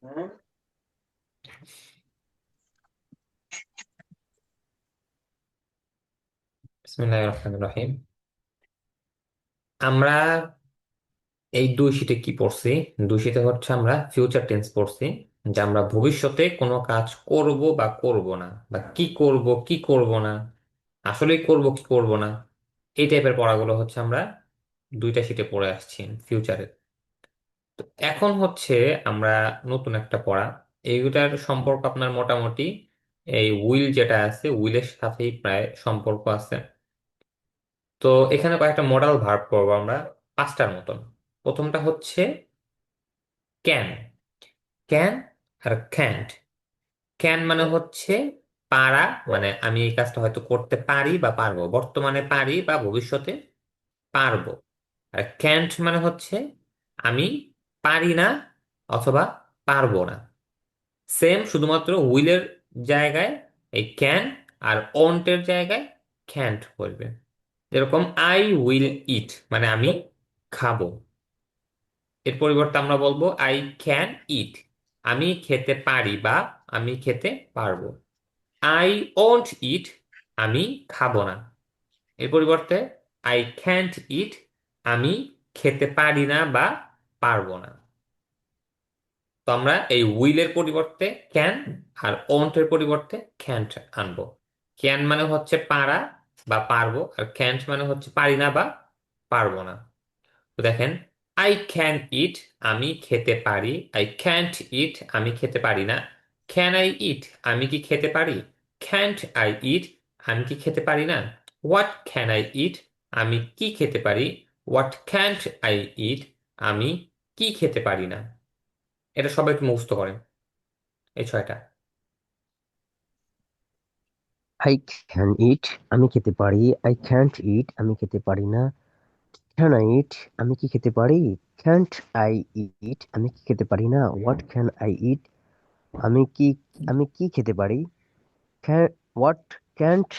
বিসমিল্লাহির রহমানির রহিম। আমরা এই দুই শীটে কি পড়ছি? দুই শীটে হচ্ছে আমরা ফিউচার টেন্স পড়ছি, যে আমরা ভবিষ্যতে কোনো কাজ করব বা করব না, বা কি করব কি করব না, আসলেই করব কি করব না, এই টাইপের পড়াগুলো হচ্ছে আমরা দুইটা শীটে পড়ে আসছি ফিউচারে। তো এখন হচ্ছে আমরা নতুন একটা পড়া, এইটার সম্পর্ক আপনার মোটামুটি এই উইল যেটা আছে উইলের সাথেই প্রায় সম্পর্ক আছে। তো এখানে কয়েকটা মডাল ভার্ব করবো আমরা, পাঁচটার মতন। প্রথমটা হচ্ছে ক্যান। ক্যান আর ক্যান্ট। ক্যান মানে হচ্ছে পারা, মানে আমি এই কাজটা হয়তো করতে পারি বা পারবো, বর্তমানে পারি বা ভবিষ্যতে পারবো। আর ক্যান্ট মানে হচ্ছে আমি পারি না অথবা পারবো না। সেম, শুধুমাত্র উইলের জায়গায় এই ক্যান আর ওন্টের জায়গায় ক্যান্ট বলবে। যেরকম আই উইল ইট মানে আমি খাবো, এর পরিবর্তে আমরা বলবো আই ক্যান ইট, আমি খেতে পারি বা আমি খেতে পারবো। আই ওন্ট ইট, আমি খাবো না। এর পরিবর্তে আই ক্যান্ট ইট, আমি খেতে পারি না বা পারবো না। তো আমরা এই উইলের পরিবর্তে ক্যান আর ওন্টের পরিবর্তে ক্যান্ট আনবো। ক্যান মানে হচ্ছে পারা বা পারবো, আর ক্যান্ট মানে হচ্ছে পারি না বা পারবো না। তো দেখেন, আই ক্যান ইট আমি খেতে পারি, আই ক্যান্ট ইট আমি খেতে পারি না। ক্যান আই ইট আমি কি খেতে পারি, ক্যান্ট আই ইট আমি কি খেতে পারি না। হোয়াট ক্যান আই ইট আমি কি খেতে পারি, হোয়াট ক্যান্ট আই ইট আমি কি খেতে পারি না। এটা সবাই একটু মুখস্থ করেন, এই ছয়টা। আই ক্যান ইট আমি খেতে পারি, আই ক্যান্ট ইট আমি খেতে পারি না, ক্যান আই ইট আমি কি খেতে পারি, ক্যান্ট আই ইট আমি কি খেতে পারি না, হোয়াট ক্যান আই ইট আমি কি আমি কি খেতে পারি, what can't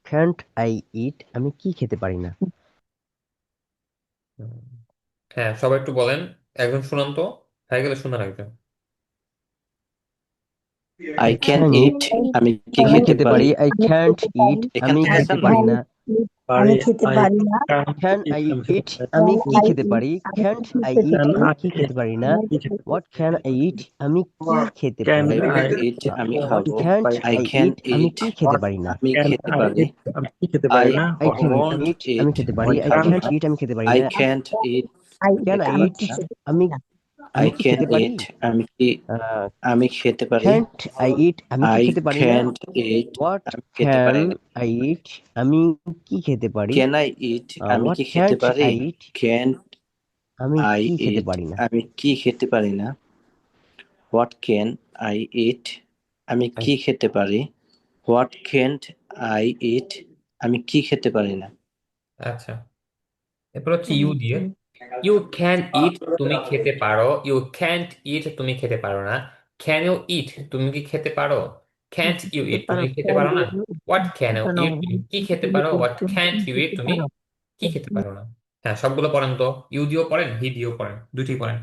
can't I eat আমি কি খেতে পারি না। হুম। হ্যাঁ, সবাই একটু বলেন, একজন শুনান তো, হয়ে গেলে শোনান একজন। আই আই ক্যান ক্যান ইট ইট আমি কি আমি খেতে খেতে পারি। পারি, আই ক্যান্ট ইট এখান আমি থেকে খেতে আছেন না? পারি না, আমি খেতে পারি না। ক্যান আই ইট আমি ক্যান কি আই খেতে ইট পারি, আমি ক্যান্ট কি আই খেতে ইট পারি, আমি কি খেতে পারি না, হোয়াট ক্যান আই ইট আমি কি খেতে আই পারি, ক্যান ইট আমি হোয়াট খাবো। ক্যান্ট আই আই ক্যান ইট আমি ইট কি খেতে পারি না। আমি খেতে পারি। আই আই ক্যান ওন্ট ইট আমি ইট খেতে পারি, আমি আই খাবো ক্যান্ট না। ইট আমি খেতে পারি আই না, can't it I can it I খেতে আমি ইট পারি কি না। খেতে আমি পারি না। আই আমি কি ক্যান খেতে পারি, ইট আমি কি আমি খেতে পারি। ক্যান্ট আই ইট আমি কি আই খেতে পারি না, ক্যান্ট ইট হোয়াট আমি খেতে ক্যান পারি না। আই ইট আমি কি খেতে পারি, ক্যান আই ইট আমি হোয়াট কি খেতে ক্যান্ট পারি। আই ইট ক্যান আমি আই কি খেতে ইট পারি না। আমি কি খেতে পারি না। হোয়াট ক্যান আই ইট আমি কি খেতে পারি। হোয়াট ক্যান্ট আই ইট আমি কি খেতে পারি না। আচ্ছা, এরপর হচ্ছে ইউ দিয়ে। ইউ ক্যান ইট তুমি খেতে পারো, ইউ ক্যান্ট ইট তুমি খেতে পারো না। ক্যান ইউ ইট তুমি কি খেতে পারো, ক্যান্ট ইউ খেতে ইট তুমি পারো, খেতে ক্যান পারো না। ইউ হোয়াট ক্যান ইউ পারো, ইট তুমি কি খেতে পারো, হোয়াট তুমি ক্যান্ট কি ইউ ইট খেতে তুমি পারো। কি খেতে পারো না। হ্যাঁ, সবগুলো পড়েন তো, ইউ দিয়েও পড়েন হি দিয়েও পড়েন, দুইটি পড়েন।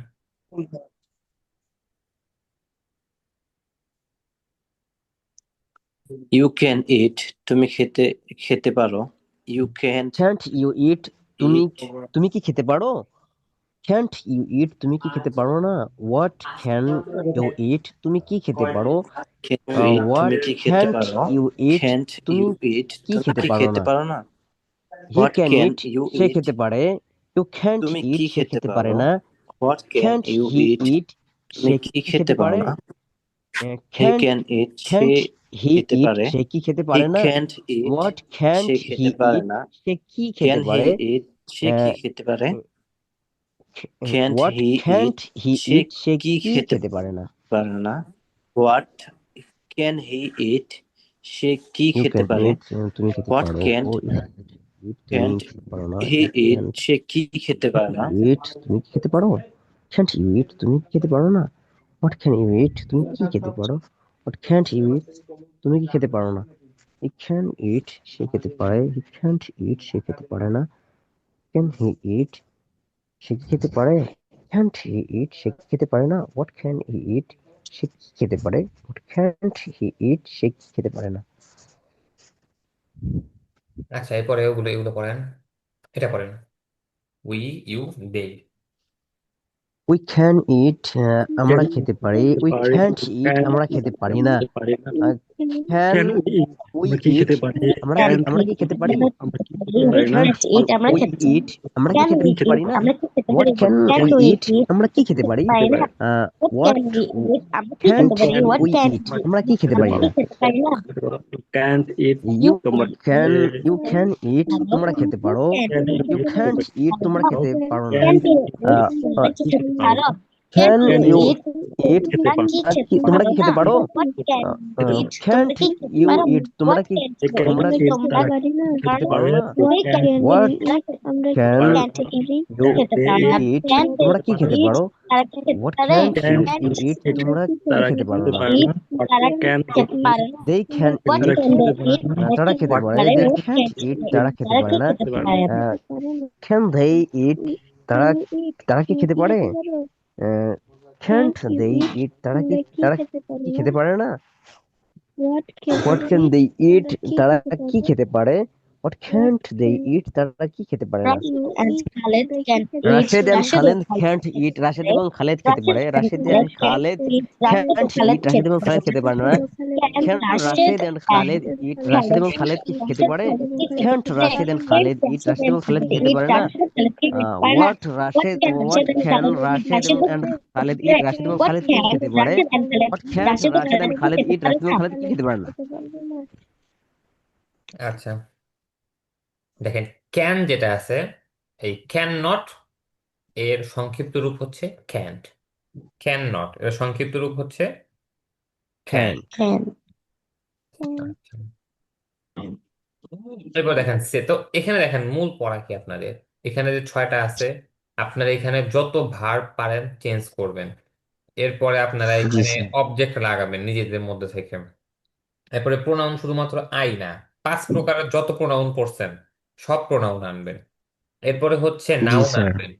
ইউ ক্যান ইট তুমি খেতে খেতে পারো। You can't can't you eat তুমি ইট তুমি কি খেতে পারো, ক্যান্ট ইউ ইট তুমি কি খেতে পারো না, হোয়াট ক্যান ইউ ইট তুমি কি খেতে পারো, ক্যান ইউ ইট তুমি হোয়াট কি খেতে ক্যান্ট পারো। ইউ ইট ক্যান্ট তুমি ইউ ইট কি তুমি খেতে কি পারো খেতে না। পারো না। He what can can eat you সে ইট খেতে পারে, ইউ ক্যান্ট তুমি ইট কি সে খেতে খেতে পারে পারো। না, what can can't you he eat eat তুমি সে কি কি খেতে খেতে পারো পারে, না। হে ক্যান্ট ক্যান ইট সে ক্যান্ট হি খেতে ইট পারে। সে কি খেতে হি পারে না, ক্যান্ট ইট হোয়াট সে ক্যান্ট হি খেতে পারে ইট না। সে কি খেতে ক্যান হি পারে, ইট সে কি খেতে পারে। Can't what he eat can't he সে ইট সে কি কি খেতে খেতে পারে না। পারে না। হোয়াট ক্যান হি ইট সে কি ইউ খেতে ক্যান পারে। ইট তুমি খেতে হোয়াট পারো, ক্যান্ট ও ইট তুমি ক্যান্ট খেতে পারো না, হি ইউ ইট ক্যান্ট সে কি খেতে পারে না। ইট তুমি কি খেতে পারো, ক্যান্ট ইউ ইট তুমি কি খেতে পারো না, হোয়াট ক্যান ইউ ইট তুমি কি খেতে পারো, হোয়াট ক্যান্ট ইউ ইট তুমি কি খেতে পারো না। হি ক্যান ইট সে খেতে পারে, হি ক্যান্ট ইট সে খেতে পারে না, ক্যান হি ইট সে কি খেতে পারে, ক্যান্ট হি ইট সে কি খেতে পারে না, হোয়াট ক্যান হি ইট সে কি খেতে পারে? হোয়াট ক্যান্ট হি ইট, সে কি খেতে পারে না? আচ্ছা, এরপরে এগুলো এগুলো পড়েন, এটা পড়েন। We, you, they. We can eat, আমরা ক্যান খেতে পারি। খেতে উই পারি, ক্যান্ট ইট, ক্যান আমরা খেতে পারি না। খেতে পারি না। ক্যান ক্যান উই আমরা কি ইট, খেতে পারি? আমরা ক্যান কি আমরা কি খেতে পারি? আমরা কি খেতে উই পারি না? ক্যান্ট উই ইট, আমরা কি খেতে খেতে পারি না? পারি। What can can we eat, আমরা কি খেতে পারি? খেতে পারি। What can't can we eat, আমরা কি খেতে খেতে পারি পারি। না? ক্যান ইট ইউ তোমরা ক্যান ইউ ক্যান ইট, তোমরা খেতে পারো। ক্যান ইউ খেতে ক্যান্ট পারি। ইট, তোমরা খেতে পারো না। ক্যান আহ, কি খেতে পারো? ক্যান ক্যান ইউ ইট, খেতে পারো। তোমরা কি খেতে পারো? খেতে পারো। ক্যান্ট ইউ ইট, তোমরা কি ক্যান তোমরা ইট তারা খেতে খেতে পারো পারে। না? ক্যান হোয়াট ক্যান পারে। ইউ ইট, তোমরা কি খেতে পারো? হোয়াট ক্যান্ট ক্যান ইউ ইট, তোমরা কি তারা খেতে পারো খেতে না? পারে না। ক্যান দে ক্যান তারা ইট, খেতে পারে না। তারা খেতে পারে। দে ক্যান্ট ইট, তারা খেতে পারে না। খেতে পারে না। ক্যান দে ইট, তারা তারা কি খেতে পারে? ক্যান্ট দে ইট, তারা কি খেতে পারে না? হোয়াট ক্যান দে ইট, তারা কি খেতে পারে? হোয়াট ক্যান্ট দে ইট, তারা কি খেতে পারে না? Rashed and Khaled can't eat, Rashed এবং খালেদ খেতে পারে। Rashed and Khaled can't eat, Rashed এবং খালেদ খেতে পারে না। Can Rashed and Khaled eat, Rashed এবং খালেদ কি খেতে পারে? Can't Rashed and Khaled eat, Rashed এবং খালেদ কি খেতে পারে না? What can Rashed and Khaled eat, Rashed এবং খালেদ কি খেতে পারে? What can't Rashed and Khaled eat, Rashed এবং খালেদ কি খেতে পারে না? আচ্ছা, দেখেন, ক্যান যেটা আছে, এই ক্যান নট এর সংক্ষিপ্ত রূপ হচ্ছে ক্যান্ট। ক্যান নট এর সংক্ষিপ্ত রূপ হচ্ছে ক্যান। ক্যান। আচ্ছা, এরপর দেখেন সে তো, এখানে দেখেন মূল পড়া কি আপনাদের, এখানে যে ছয়টা আছে, আপনারা এখানে যত ভার্ব পারেন চেঞ্জ করবেন। এরপরে আপনারা জি এখানে স্যার। অবজেক্ট লাগাবেন নিজেদের মধ্যে থেকে। এরপরে প্রোনাউন শুধুমাত্র আই না, 5 প্রকারের যত প্রোনাউন পড়ছেন সব প্রোনাউন আনবেন। এরপরে হচ্ছে জি নাউন স্যার। আনবেন,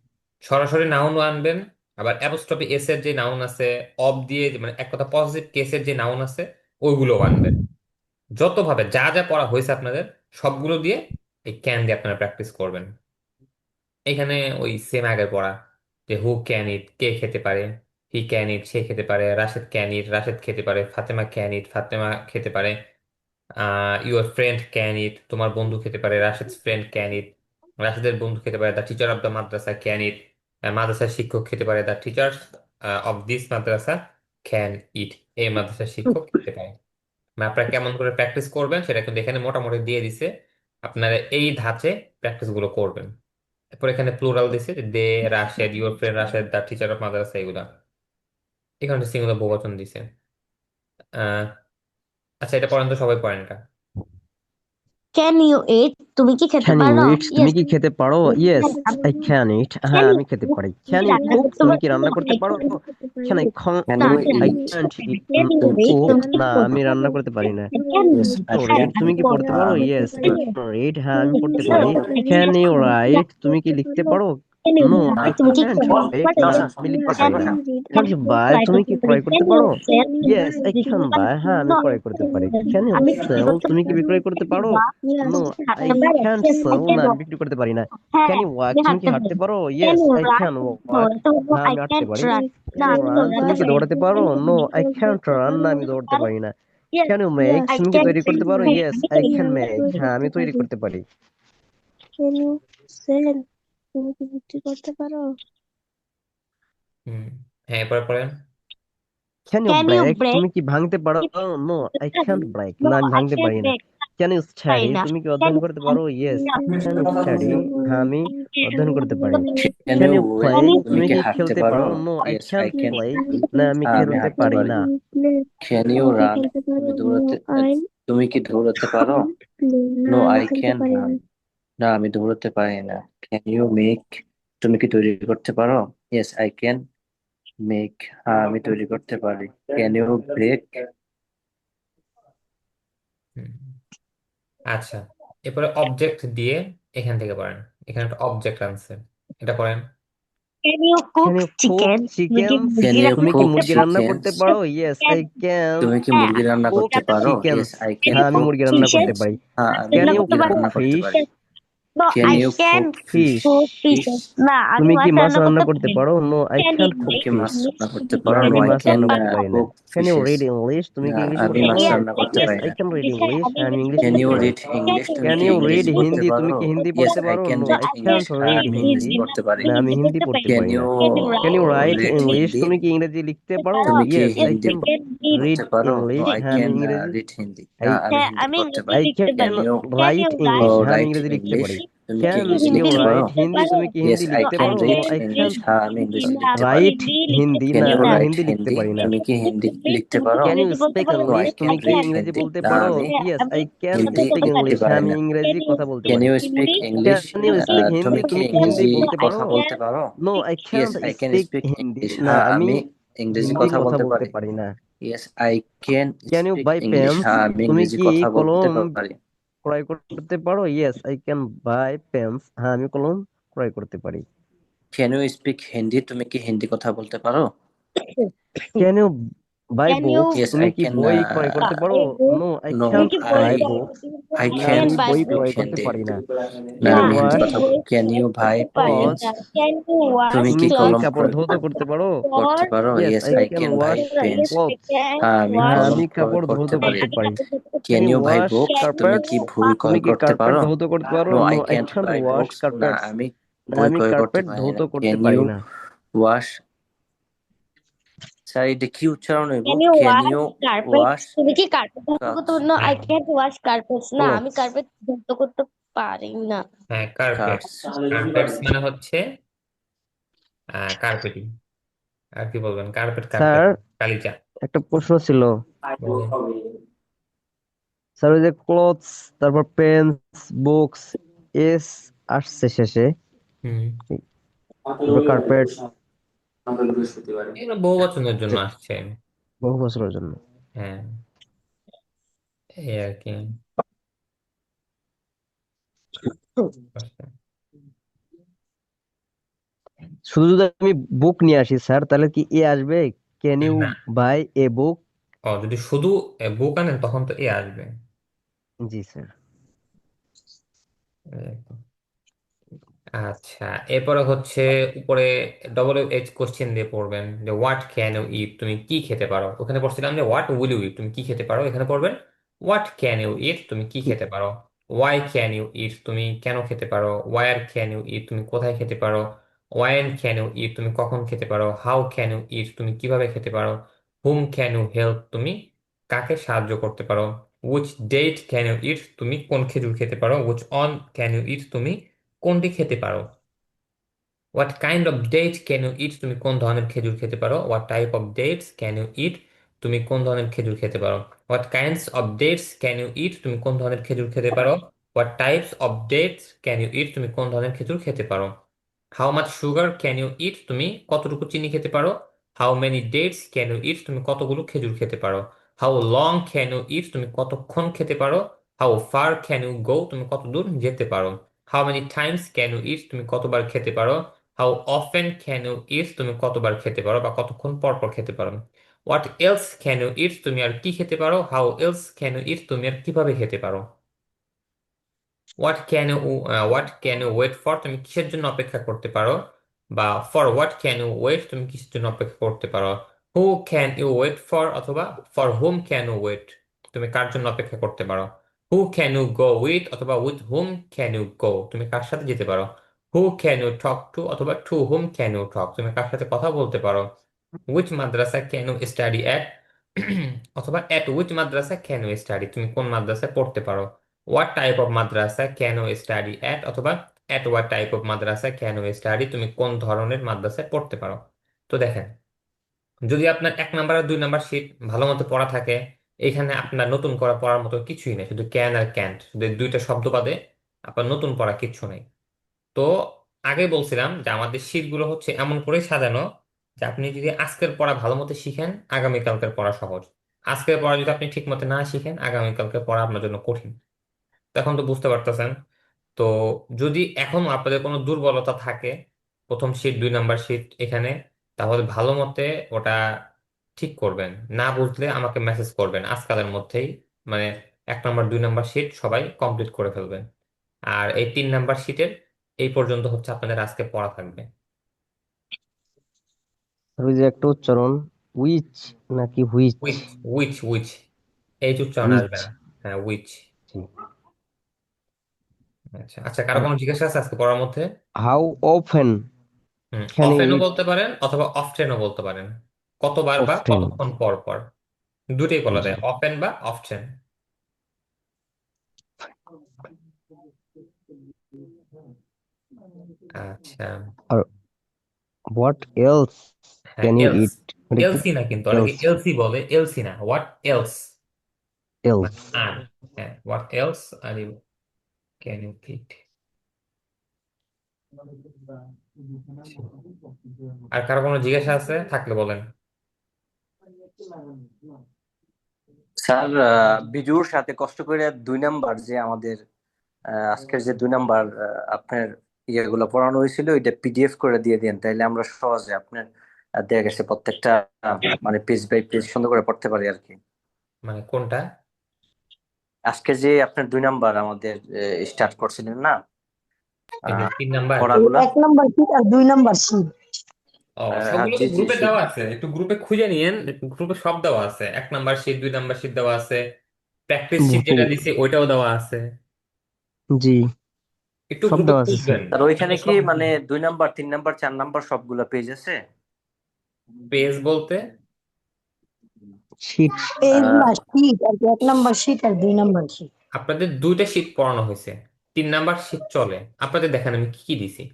সরাসরি নাউনও আনবেন। আবার অ্যাপোস্ট্রফি এস এর যে নাউন আছে, অব দিয়ে মানে এক কথা পজিটিভ কেসের যে নাউন আছে, ওইগুলোও আনবেন। যতভাবে যা যা পড়া হয়েছে আপনাদের সবগুলো দিয়ে এই ক্যান দিয়ে আপনারা প্র্যাকটিস করবেন। এখানে ওই সেম আগের পড়া, যে হু ক্যান ইট, কে খেতে পারে, হি ক্যান ইট, সে খেতে পারে, রাশেদ ক্যান ইট, রাশেদ খেতে পারে, ফাতেমা ক্যান ইট, ফাতেমা খেতে পারে, ইউর ফ্রেন্ড ক্যান ইট, তোমার বন্ধু খেতে পারে, রাশেদ ফ্রেন্ড ক্যান ইট, রাশেদের বন্ধু খেতে পারে, the teacher of the madrasa can eat, মাদ্রাসার শিক্ষক খেতে পারে, the teacher of this madrasa can eat, এই মাদ্রাসার শিক্ষক খেতে পারে। মানে আপনারা কেমন করে প্র্যাকটিস করবেন সেটা কিন্তু এখানে মোটামুটি দিয়ে দিছে, আপনারা এই ধাঁচে প্র্যাকটিস গুলো করবেন। এরপর এখানে প্লুরাল দিছে, যে they, Rashed, your friend Rashed, the teacher of madrasa, এগুলা। এখানে সিঙ্গুলার বহুবচন দিছে। আহ আচ্ছা, এটা পড়েন তো, সবাই পড়েন এটা। ক্যান ইউ ইট, তুমি কি খেতে ক্যান ইউ পারো? ইট, তুমি ইয়েস। কি খেতে পারো? ইয়েস আই ক্যান ইট, হ্যাঁ আমি খেতে পারি। ক্যান ইউ কুক, তুমি কি রান্না করতে পারো? Can I can you I eat? Can't eat তুমি কি কুক, খেতে না পারো? আমি রান্না করতে পারি না। Yes I can. রিড, তুমি কি পড়তে পারো? আমি ইয়েস পড়তে আই পারি। ক্যান রিড, হ্যাঁ আমি পড়তে পারি। ক্যান ইউ রাইট, তুমি কি লিখতে পারো? নো আই তুমি কি ক্যান্ট রাইট, না আমি লিখতে পারি না। ক্যান ইউ ক্যান বাই, তুমি কি ক্রয় করতে পারো? Sell? Yes I can buy, হ্যাঁ আমি ক্রয় করতে পারি। ক্যান ইউ আমি সেল, তুমি কি বিক্রয় করতে পারো? নো আই ক্যান্ট সেল, না আমি বিক্রি করতে পারি না। হ্যাঁ, ক্যান ইউ ওয়াক, আমি তুমি কি হাঁটতে হাঁটতে পারি। পারো? Can yes you I run? Can walk, দৌড়াতে পারবো। হ্যাঁ আই আমি হাঁটতে ক্যান পারি। রান। না ক্যান ইউ আমি রান, তুমি দৌড়াতে কি পারি না। দৌড়াতে পারো? নো আই ক্যান্ট রান, না আমি দৌড়তে আর পারি না। Yes can you make, I তুমি কি ক্যান তৈরি করতে পারো? মেক। ইয়েস আমি আই তৈরি ক্যান করতে মেক, হ্যাঁ আমি তৈরি করতে পারি। Can you sell? তুমি কি বিক্রি করতে পারো? হুম, হ্যাঁ, এরপরে পড়েন। Can you can you break, break? তুমি কি ভাঙতে পারো? No I can't break, no না আমি আই ভাঙতে ক্যান পারি না। ব্রেক। ক্যান ইউ পারি স্টাডি, না। তুমি কি ক্যান অধ্যয়ন করতে পারো? ইয়েস ক্যান ইউ স্টাডি, হ্যাঁ আমি অধ্যয়ন করতে পারি। Can can you you play, well? তুমি তুমি কি কি হাঁটতে খেলতে পারো? পারো? No I yes I can't can. Play, না আমি আমি খেলতে হাঁটতে পারি পারি। না। Can you run? তুমি দৌড়াতে তুমি কি দৌড়াতে পারো? No I can run. না আমি দৌড়াতে পারি না। Can you make? তুমি কি তৈরি করতে পারো? Yes I can make. হ্যাঁ আমি তৈরি করতে পারি। Can you break? হুম, আচ্ছা, এরপরে অবজেক্ট দিয়ে এখান থেকে পড়েন। এখানে একটা অবজেক্ট আনছে, এটা পড়েন। Can you Can cook you cook chicken? তুমি কি chicken? ক্যান মুরগি ইউ তুমি রান্না কি কুক করতে মুরগি পারো? রান্না চিকেন? করতে পারো? Yes, I can তুমি কি হ্যাঁ, মুরগি রান্না cook করতে পারো? chicken. Yes I Can can you হ্যাঁ, আমি কুক মুরগি রান্না fishes? করতে ফিশ। পারি। হ্যাঁ, আমি Can রান্না you মুরগি করতে পারো? cook রান্না করতে fish? পারি। No, can I you can cook fish? Fish. cook fish. fishes. না, আমি তুমি কি মাছ মাছ রান্না রান্না করতে করতে পারি না। পারো? No, I Can can't তুমি cook English, কি মাছ fish. রান্না English করতে তুমি কি না, পারো? নো আমি আই English মাছ করতে ক্যান রান্না করতে পারো? পারি না। Cook Can you fishes. read English? তুমি না, কি ইংলিশ আমি পড়তে মাছ পারো? Yes, রান্না I করতে can Yes, পারি I না। can read English English. আমি হ্যাঁ, আমি ইংলিশ ইংলিশ ক্যান করতে পড়তে ইউ পারি। পারি। Read English? Can তুমি Can কি you read ইংরেজি পড়তে হিন্দি? পারো? তুমি কি হিন্দি ইয়েস পড়তে আই পারো? Can No, read I English. can't হ্যাঁ, read আমি আমি হিন্দি। ইংরেজি হিন্দি না পড়তে পারি। না, আমি আমি হিন্দি হিন্দি করতে পড়তে পারি না। ক্যান পারি ইউ না। Can you Can you write write read English? English? Hindi? তুমি কি ইংরেজি লিখতে পারো? তুমি কি Yes, I Hindi can Can read. read পড়তে পারো? No English. আই হ্যাঁ, আমি ক্যান ইংরেজি রিড হিন্দি। I হ্যাঁ, আমি হ্যাঁ, হিন্দি আমি পড়তে ইংরেজি পারি। I লিখতে can ক্যান পারি। You Can write you English. write হ্যাঁ, আমি রাইট ইংরেজি লিখতে ইংলিশ? পারি। তুমি কি Can ইংরেজি you হিন্দি লিখতে পারো? write লিখতে হিন্দি? পারো? তুমি কি ইয়েস হিন্দি আই লিখতে ক্যান I পারো? No, read I can English. can't read হ্যাঁ, আমি হিন্দি ইংরেজি না, লিখতে তুমি পারি। write হিন্দি লিখতে হিন্দি। ক্যান না, ইউ আমি রাইট হিন্দি লিখতে হিন্দি? পারি না। তুমি কি হিন্দি লিখতে পারো? Can you ইংরেজি বলতে speak পারো? No I English? Yes, can তুমি I কি রিড can. ইংরেজি হিন্দি। বলতে না, পারো? আমি হ্যাঁ, Yes, আমি I can কথা হিন্দি বলতে speak পারি। লিখতে English. হ্যাঁ, পারি আমি না। ইংরেজি Can you কথা বলতে ক্যান পারি। You speak speak Hindi? English? Can you Can speak you Hindi? তুমি speak কি তুমি কি হিন্দি ইংরেজি বলতে Hindi? পারো? কথা বলতে Yes, পারো? No, I yes can't I can speak speak Hindi. English. না, হ্যাঁ, আমি আমি ইংরেজি হিন্দি কথা কথা বলতে বলতে পারি। পারি না। Yes I can Can you speak buy English. pens? হ্যাঁ, আমি তুমি ইংরেজি কি কথা বলতে কলম পারি। ক্রয় করতে পারো? Yes, I can buy pens. হ্যাঁ, আমি কলম ক্রয় করতে পারি। Can you speak Hindi? তুমি কি হিন্দি কথা বলতে পারো? Can you buy can you books? Yes তুমি আই কি ক্যান বই ক্রয় করতে পারো? buy book? No, I no তুমি can't কি বই আই buy পড়ো? books. আই না, ক্যান Can আমি buy বই স্পিক book? ক্রয় করতে হিন্দি। পারি না। না, Can না, you আমি হিন্দি আমি wash কথা বই বলি। ক্যান ইউ ক্রয় বাই করতে পারি পেন্স? clothes? না। Can you তুমি wash কি তুমি কি কলম clothes? কাপড় ক্রয় ধৌত করতে পারো? করতে For পারো? Yes, yes I I can can buy wash pens. yes, I clothes. can হ্যাঁ, আমি হ্যাঁ, wash. কলম আমি ক্রয় কাপড় ধৌত করতে পারি। করতে আমি পারি। কাপড় ধুতে Can can you you buy wash books? Can তুমি you carpets? কি বই তুমি ক্রয় কি করতে কার্পেট পারো? ধৌত করতে পারো? No I No, I can't can't buy wash books. না, carpets. আমি না, বই আমি ক্রয় করতে কার্পেট পারি ধৌত না। করতে ক্যান পারি ইউ না। ওয়াশ? স্যার, এটা কি উচ্চারণ হইব? can you can wash you carpets? Wash তুমি কি কার্পেট ধুতে কাপস? করতে না? I হ্যাঁ, can't wash carpets. না, আমি Clothes. কার্পেট ধুতে করতে পারি না। হ্যাঁ, কার্পেটস। কাপস। কার্পেটস মানে হচ্ছে কার্পেটিং। আর কি বলবেন? কার্পেট স্যার, কার্পেটিং গালিচা। একটা প্রশ্ন ছিল। বলেন। স্যার, ওই যে ক্লথস, তারপর পেন্স, বুকস, এস আসছে শেষে, হুম, তারপর কার্পেট, এগুলো বহু বচনের জন্য আসছে। বহু বছরের জন্য। হ্যাঁ, এই আর কি। শুধু যদি আমি বুক নিয়ে আসি স্যার, তাহলে কি এ আসবে? ক্যান ইউ না, বাই এ বুক? যদি শুধু বুক আনেন তখন তো এ আসবে। জি স্যার। এই, আচ্ছা, এরপরে হচ্ছে উপরে এইচ কোশ্চেন দিয়ে পড়বেন যে হোয়াট ক্যান ইউ ইট, তুমি কি খেতে পারো। ওখানে পড়ছিলাম যে হোয়াট উইল ইউ ইট, তুমি কি খেতে পারো। এখানে পড়বেন হোয়াট ক্যান ইউ ইট, তুমি কি খেতে পারো। ওয়াই ক্যান ইউ ইট, তুমি কেন খেতে পারো। ওয়ার ক্যান ইউ ইট, তুমি কোথায় খেতে পারো। ওয়েন ক্যান ইউ ইট, তুমি কখন খেতে পারো। হাউ ক্যান ইউ ইট, তুমি কিভাবে খেতে পারো। হুম ক্যান ইউ হেল্প, তুমি কাকে সাহায্য করতে পারো। Which date can you eat, তুমি কোন খেজুর খেতে পারো। Which one can you eat, তুমি কোনটি খেতে পারো। What kind of dates can you eat, তুমি কোন ধরনের খেজুর খেতে পারো। What type of dates can you eat, তুমি কোন ধরনের খেজুর খেতে পারো। What kinds of dates can you eat, তুমি কোন ধরনের খেজুর খেতে পারো। What types of dates can you eat, তুমি কোন ধরনের খেজুর খেতে পারো। How much sugar can you eat, তুমি কতটুকু চিনি খেতে পারো। How many dates can you eat, তুমি কতগুলো খেজুর খেতে পারো। How long can you eat, তুমি কতক্ষণ খেতে পারো। How far can you go, তুমি কত দূর যেতে পারো। How many times can you eat, তুমি কতবার খেতে পারো। How often can you eat, তুমি কতবার খেতে পারো বা কতক্ষণ পর পর খেতে পারো। What else can you eat, তুমি আর কি খেতে পারো। How else can you eat, তুমি আর কিভাবে খেতে পারো। What can you wait for, তুমি কিসের জন্য অপেক্ষা করতে পারো। বা for what can you wait, তুমি কিসের জন্য অপেক্ষা করতে পারো। Who can you wait for, অথবা for whom can you wait, তুমি কার জন্য অপেক্ষা করতে পারো। Who can you go with, অথবা with whom can you go, তুমি কার সাথে যেতে পারো। Who can you talk to, অথবা to whom can you talk, তুমি কার সাথে কথা বলতে পারো। Which madrasa can you study at, অথবা at which madrasa can you study, তুমি কোন মাদ্রাসায় পড়তে পারো। What type of madrasa can you study at, অথবা at what type of madrasa can you study, তুমি কোন ধরনের মাদ্রাসায় পড়তে পারো। তো দেখেন, যদি আপনার 1 নাম্বার আর 2 নাম্বার শিট ভালো মতো পড়া থাকে, এখানে আপনার নতুন করা পড়ার মতো কিছুই নেই, শুধু ক্যান আর ক্যান্ট, শুধু এই দুইটা শব্দ বাদে আপনার নতুন পড়া কিচ্ছু নেই। তো আগে বলছিলাম যে আমাদের শীটগুলো হচ্ছে এমন করে সাজানো যে আপনি যদি আজকের পড়া ভালো মতো শিখেন, আগামীকালকের পড়া সহজ। আজকের পড়া যদি আপনি ঠিক মতো না শিখেন, আগামীকালকের পড়া আপনার জন্য কঠিন। তো এখন তো বুঝতে পারতেছেন। তো যদি এখন আপনাদের কোনো দুর্বলতা থাকে, প্রথম শীট 2 নাম্বার শীট এখানে, তাহলে ভালো মতে ওটা ঠিক করবেন। না বুঝলে আমাকে মেসেজ করবেন আজকালের মধ্যেই, মানে 1 নাম্বার 2 নাম্বার শীট সবাই কমপ্লিট করে ফেলবেন। আর এই 3 নাম্বার শীটের এই পর্যন্ত হচ্ছে আপনাদের আজকে পড়া থাকবে। আর ওই যে একটা উচ্চারণ, উইচ নাকি হুইচ? উইচ, উইচ, উইচ, এই উচ্চারণ হুইচ। আসবে না। হ্যাঁ, উইচ। আচ্ছা আচ্ছা, কারো আর কোনো জিজ্ঞাসা আছে আজকে পড়ার মধ্যে? হাউ অফেন ক্যান অফেনও ইট? বলতে পারেন অথবা অফটেনও বলতে পারেন, কতবার বা অফটেন। কতক্ষণ পর পর, দুটোই বলা জি। যায়, অফেন বা অফটেন। আচ্ছা। আর হোয়াট এলস হ্যাঁ, ক্যান ইউ এলস। ইট? এটা কি? এলসি না, কিন্তু অনেকে এলস। এলসি বলে, এলসি না, হোয়াট এলস, এলস। মানে আর। হ্যাঁ, হোয়াট এলস আর ইউ ক্যান ইউ ইট। আর কারো কোনো জিজ্ঞাসা আছে থাকলে বলেন। স্যার, বিজুর সাথে কষ্ট করে 2 নাম্বার যে আমাদের আজকের যে 2 নাম্বার আপনার ইয়েগুলো পড়ানো হয়েছিল, এটা পিডিএফ করে দিয়ে দেন, তাইলে আমরা সহজে আপনার দেয়া গেছে প্রত্যেকটা মানে পেজ বাই পেজ সুন্দর করে পড়তে পারি আর কি। মানে কোনটা? আজকে যে আপনার 2 নাম্বার আমাদের স্টার্ট করছিলেন না এই যে আহ, 3 নাম্বার। পড়াগুলা। 1 নাম্বার শীট আর 2 নাম্বার শীট। ও, হ্যাঁ, সবগুলো জি তো জি গ্রুপে দেওয়া আছে, একটু গ্রুপে খুঁজে নিয়েন। গ্রুপে সব দেওয়া আছে, 1 নাম্বার শীট, 2 নাম্বার শীট দেওয়া আছে, প্র্যাকটিস শীট যেটা দিছে ওইটাও দেওয়া আছে। জি, একটু সব গ্রুপে দেওয়া আছে স্যার। খুঁজবেন। আর ওইখানে আমরা কি সব মানে 2 নাম্বার 3 নাম্বার 4 নাম্বার সবগুলা পেজ আছে? পেজ বলতে শীট। পেজ আহ, না, শীট আর কি, 1 নাম্বার শীট আর 2 নাম্বার শীট। আপনাদের 2টা শীট পড়ানো হয়েছে, 3 নাম্বার শীট চলে। আপনাদের দেখেন আমি কি কি দিছি।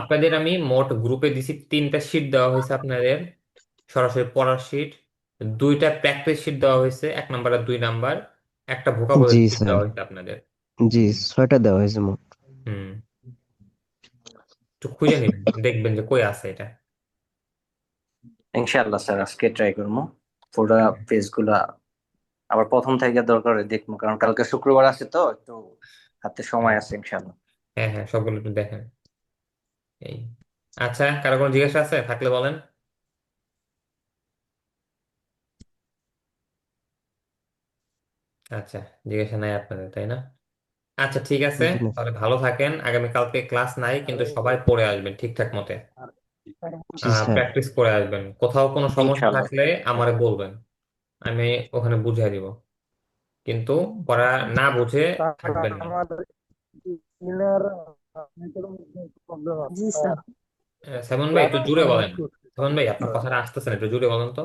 আপনাদের আমি মোট গ্রুপে দিছি 3টা শীট দেওয়া হয়েছে আপনাদের, সরাসরি পড়ার শীট। 2টা প্র্যাকটিস শীট দেওয়া হয়েছে, 1 নাম্বার আর 2 নাম্বার। একটা ভোকাবুলারি জি শীট স্যার। দেওয়া হয়েছে আপনাদের। জি, 6টা দেওয়া হয়েছে মোট। হুম, একটু খুঁজে নিবেন, দেখবেন যে কই আছে এটা। ইনশাআল্লাহ স্যার, আজকে ট্রাই করবো পুরো পেজ গুলা আবার প্রথম থেকে দরকার হয় দেখবো, কারণ কালকে শুক্রবার আছে তো একটু হাতে সময় হ্যাঁ আছে ইনশাআল্লাহ। হ্যাঁ হ্যাঁ, সবগুলো একটু দেখেন। এই, আচ্ছা, কারো কোনো জিজ্ঞাসা আছে থাকলে বলেন। আচ্ছা, জিজ্ঞাসা নাই আপনাদের, তাই না? আচ্ছা, ঠিক আছে, জি না। তাহলে ভালো থাকেন। আগামীকালকে ক্লাস নাই, কিন্তু সবাই পড়ে আসবেন ঠিকঠাক মতে, জি স্যার। প্র্যাকটিস করে আসবেন। কোথাও কোনো সমস্যা ইনশাআল্লাহ। থাকলে আমারে বলবেন, আমি ওখানে বুঝিয়ে দিব। কিন্তু পড়া না বুঝে থাকবেন না। জি স্যার। সেভেন ভাই একটু জুড়ে বলেন। সেভেন ভাই, আপনার কথাটা আসতেছে না, একটু জুড়ে বলেন তো।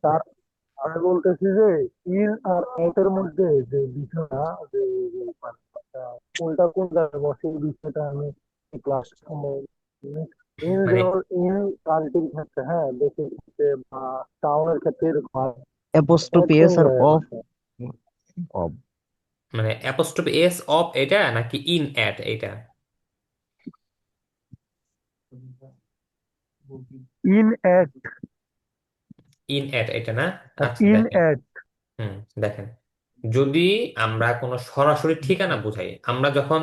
তার আমি বলতেছি যে ইন আর আউট এর মধ্যে যে বিষয়টা, যে যে মানে কোনটা কোন জায়গায় বসে এই বিষয়টা আমি ক্লাস ইন মানে যেমন ইন কান্ট্রির ক্ষেত্রে, হ্যাঁ, দেশের ক্ষেত্রে বা টাউনের ক্ষেত্রে এরকম হয়। অ্যাপোস্ট্রোফি কোন এস আর জায়গায় অফ। বসে? অফ। মানে অ্যাপোস্ট্রোফি এস অফ এটা নাকি ইন অ্যাট এটা? ইন অ্যাট ইন অ্যাট এটা না? আর আচ্ছা, ইন দেখেন। অ্যাট। হুম, দেখেন, যদি আমরা কোনো সরাসরি ঠিকানা বোঝাই, আমরা যখন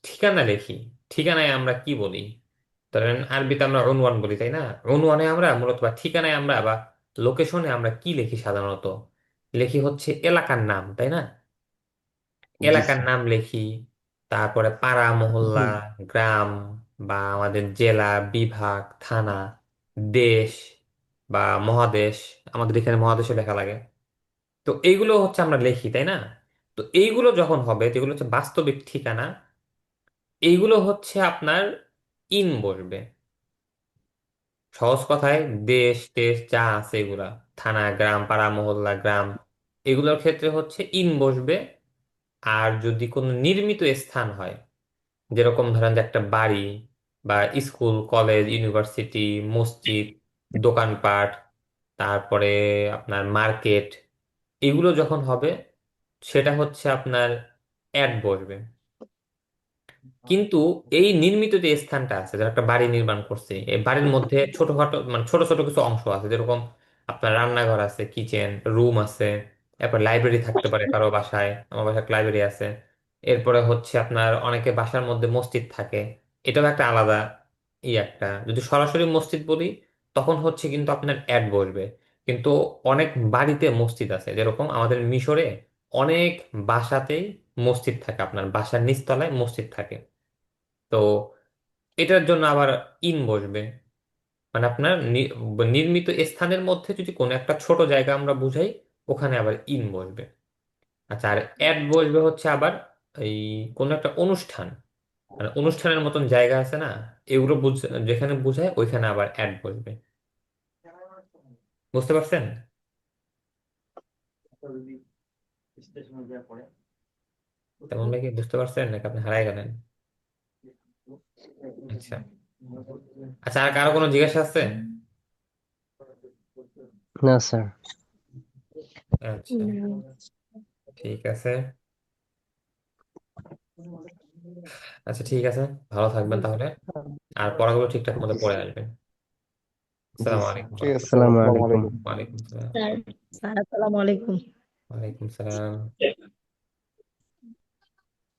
ঠিকানা লিখি, ঠিকানায় আমরা কি বলি? ধরেন আরবিতে আমরা অনওয়ান বলি, তাই না? অনওয়ানে আমরা মূলত, বা ঠিকানায় আমরা, বা লোকেশনে আমরা কি লিখি সাধারণত? লিখি হচ্ছে এলাকার নাম, তাই না? জি এলাকার স্যার। নাম লিখি, তারপরে পাড়া মহল্লা, হুম। গ্রাম, বা আমাদের জেলা, বিভাগ, থানা, দেশ বা মহাদেশ। আমাদের এখানে মহাদেশও লেখা লাগে। তো এইগুলো হচ্ছে আমরা লিখি, তাই না? তো এইগুলো যখন হবে, যেগুলো হচ্ছে বাস্তবিক ঠিকানা, এইগুলো হচ্ছে আপনার ইন বসবে। সহজ কথায় দেশ টেশ যা আছে এগুলা, থানা, গ্রাম, পাড়া মহল্লা, গ্রাম, এগুলোর ক্ষেত্রে হচ্ছে ইন বসবে। আর যদি কোনো নির্মিত স্থান হয়, যেরকম ধরেন যে একটা বাড়ি বা স্কুল, কলেজ, ইউনিভার্সিটি, মসজিদ, দোকানপাট, তারপরে আপনার মার্কেট, এগুলো যখন হবে, সেটা হচ্ছে আপনার অ্যাড বসবে। কিন্তু এই নির্মিত যে স্থানটা আছে, যারা একটা বাড়ি নির্মাণ করছে, এই বাড়ির মধ্যে ছোটখাটো, মানে ছোট ছোট কিছু অংশ আছে, যেরকম আপনার রান্নাঘর আছে, কিচেন রুম আছে, এরপর লাইব্রেরি থাকতে পারে কারো বাসায়, আমার বাসায় লাইব্রেরি আছে। এরপরে হচ্ছে আপনার অনেকে বাসার মধ্যে মসজিদ থাকে, এটাও একটা আলাদা একটা। যদি সরাসরি মসজিদ বলি তখন হচ্ছে কিন্তু আপনার অ্যাড বসবে। কিন্তু অনেক বাড়িতে মসজিদ আছে, যেরকম আমাদের মিশরে অনেক বাসাতেই মসজিদ থাকে, আপনার বাসার নিচতলায় মসজিদ থাকে। তো এটার জন্য আবার ইন বসবে, মানে আপনার নির্মিত স্থানের মধ্যে যদি কোনো একটা ছোট জায়গা আমরা বুঝাই, ওখানে আবার ইন বসবে। আচ্ছা, আর অ্যাড বসবে হচ্ছে আবার এই কোনো একটা অনুষ্ঠান, মানে অনুষ্ঠানের মতন জায়গা আছে না, এগুলো যেখানে বোঝায় ওইখানে আবার অ্যাড বসবে। বুঝতে পারছেন? তেমন ভাই কি বুঝতে পারছেন নাকি আপনি হারাই গেলেন? আচ্ছা। আচ্ছা, আর কারো কোনো জিজ্ঞাসা আছে? না স্যার। আচ্ছা, ঠিক আছে। আচ্ছা, ঠিক আছে, ভালো থাকবেন তাহলে, আর পড়াগুলো ঠিকঠাক মতো পড়ে আসবেন। জি আসসালামু স্যার, আলাইকুম। ঠিক আছে স্যার, আসসালামু আসসালামু আলাইকুম। আলাইকুম। ওয়ালাইকুম আসসালাম। স্যার, স্যার আসসালামু আলাইকুম। ওয়ালাইকুম সালাম।